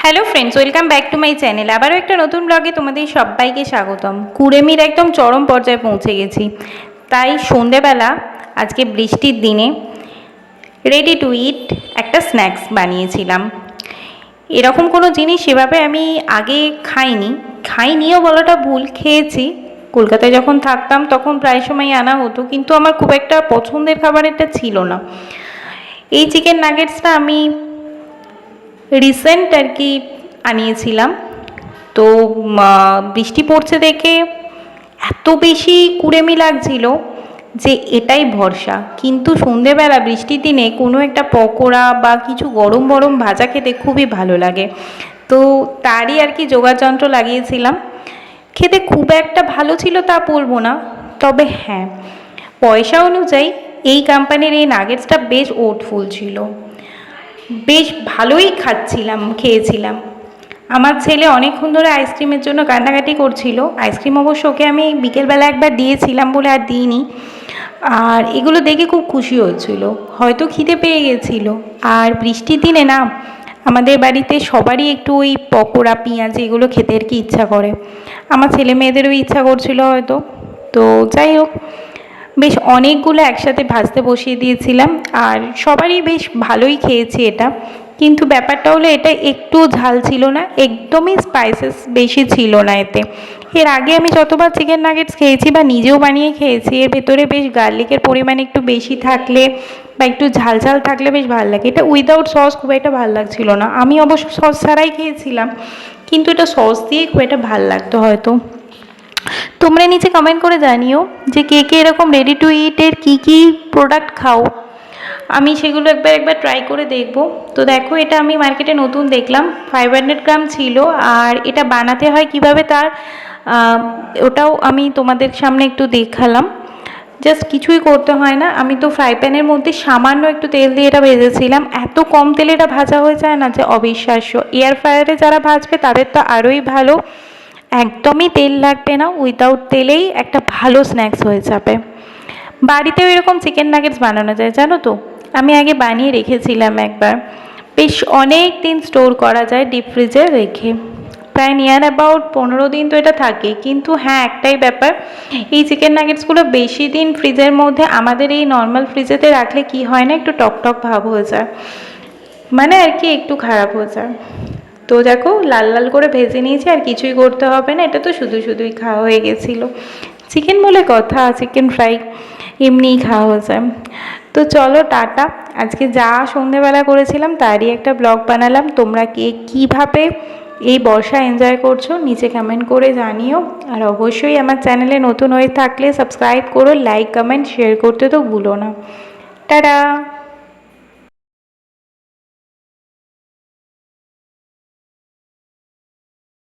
Hello friends, welcome back to my channel. আবারও একটা নতুন ব্লগে তোমাদের সবাইকে স্বাগতম। কুড়েমির একদম চরম পর্যায়ে পৌঁছে গেছি, তাই সন্ধেবেলা আজকে বৃষ্টির দিনে রেডি টু ইট একটা স্ন্যাক্স বানিয়েছিলাম। এরকম কোনো জিনিস সেভাবে আমি আগে খাইনিও বলাটা ভুল, খেয়েছি। কলকাতায় যখন থাকতাম তখন প্রায় সময় আনা হতো, কিন্তু আমার খুব একটা পছন্দের খাবার এটা ছিল না। এই চিকেন নাগেটসটা আমি রিসেন্ট আর কি আনিয়েছিলাম। তো বৃষ্টি পড়ছে দেখে এত বেশি কুড়েমি লাগছিল যে এটাই ভরসা। কিন্তু সন্ধেবেলা বৃষ্টির দিনে কোনো একটা পকোড়া বা কিছু গরম গরম ভাজা খেতে খুবই ভালো লাগে। তো তারই আর কি যোগাযন্ত্র লাগিয়েছিলাম। খেতে খুব একটা ভালো ছিল তা বলবো না, তবে হ্যাঁ, পয়সা অনুযায়ী এই কোম্পানির এই নাগেটসটা বেশ ওঠফুল ছিল। বেশ ভালোই খেয়েছিলাম। আমার ছেলে অনেকক্ষণ ধরে আইসক্রিমের জন্য কান্নাকাটি করছিল। আইসক্রিম অবশ্য ওকে আমি বিকেলবেলা একবার দিয়েছিলাম বলে আর দিইনি। আর এগুলো দেখে খুব খুশি হচ্ছিল, হয়তো খিদে পেয়ে গেছিল। আর বৃষ্টির দিনে না, আমাদের বাড়িতে সবারই একটু ওই পকোড়া পেঁয়াজ এগুলো খেতে আর কি ইচ্ছা করে। আমার ছেলে মেয়েদেরও ইচ্ছা করছিল হয়তো। তো যাই হোক, বেশ অনেকগুলো একসাথে ভাজতে বসিয়ে দিয়েছিলাম, আর সবারই বেশ ভালোই খেয়েছি এটা। কিন্তু ব্যাপারটা হলো, এটা একটু ঝাল ছিল না, একদমই স্পাইসেস বেশি ছিল না এতে। এর আগে আমি যতবার চিকেন নাগেটস খেয়েছি বা নিজেও বানিয়ে খেয়েছি, এর ভেতরে বেশ গার্লিকের পরিমাণ একটু বেশি থাকলে বা একটু ঝাল ঝাল থাকলে বেশ ভালো লাগে। এটা উইদাউট সস খুব একটা ভালো লাগছিল না। আমি অবশ্য সস ছাড়াই খেয়েছিলাম, কিন্তু এটা সস দিয়ে খুব একটা ভালো লাগতো হয়তো। তোমরা নিচে কমেন্ট করে জানিও যে কে কে এরকম রেডি টু ইটের কী প্রোডাক্ট খাও। আমি সেগুলো একবার ট্রাই করে দেখব। তো দেখো, এটা আমি মার্কেটে নতুন দেখলাম, 500 গ্রাম ছিল। আর এটা বানাতে হয় কিভাবে তার ওটাও আমি তোমাদের সামনে একটু দেখালাম। জাস্ট কিছুই করতে হয় না। আমি তো ফ্রাই প্যানের মধ্যে সামান্য একটু তেল দিয়ে এটা ভেজেছিলাম। এত কম তেলে এটা ভাজা হয়ে যায় না যে অবিশ্বাস্য। এয়ার ফ্রায়ারে যারা ভাজবে তাদের তো আরোই ভালো, একদমই তেল লাগবে না, উইদাউট তেলেই একটা ভালো স্ন্যাক্স হয়ে যাবে। বাড়িতেও এরকম চিকেন নাগেটস বানানো যায়, জানো তো। আমি আগে বানিয়ে রেখেছিলাম একবার। বেশ অনেক দিন স্টোর করা যায় ডিপ ফ্রিজে রেখে, প্রায় নিয়ার অ্যাবাউট 15 দিন তো এটা থাকে। কিন্তু হ্যাঁ, একটাই ব্যাপার, এই চিকেন নাগেটসগুলো বেশি দিন ফ্রিজের মধ্যে আমাদের এই নর্মাল ফ্রিজেতে রাখলে কি হয় না, একটু টক ভাব হয়ে যায়, মানে আর কি একটু খারাপ হয়ে যায়। তো দেখো, লাল লাল করে ভেজে নিয়েছি, আর কিছুই করতে হবে না। এটা তো শুধুই খাওয়া হয়ে গেছিলো। চিকেন বলে কথা, চিকেন ফ্রাই এমনিই খাওয়া হয়ে যায়। তো চলো টাটা। আজকে যা সন্ধেবেলা করেছিলাম তারই একটা ব্লগ বানালাম। তোমরা কীভাবে এই বর্ষা এনজয় করছো নিচে কমেন্ট করে জানিও। আর অবশ্যই আমার চ্যানেলে নতুন হয়ে থাকলে সাবস্ক্রাইব করো, লাইক কমেন্ট শেয়ার করতে তো ভুলো না। টাটা।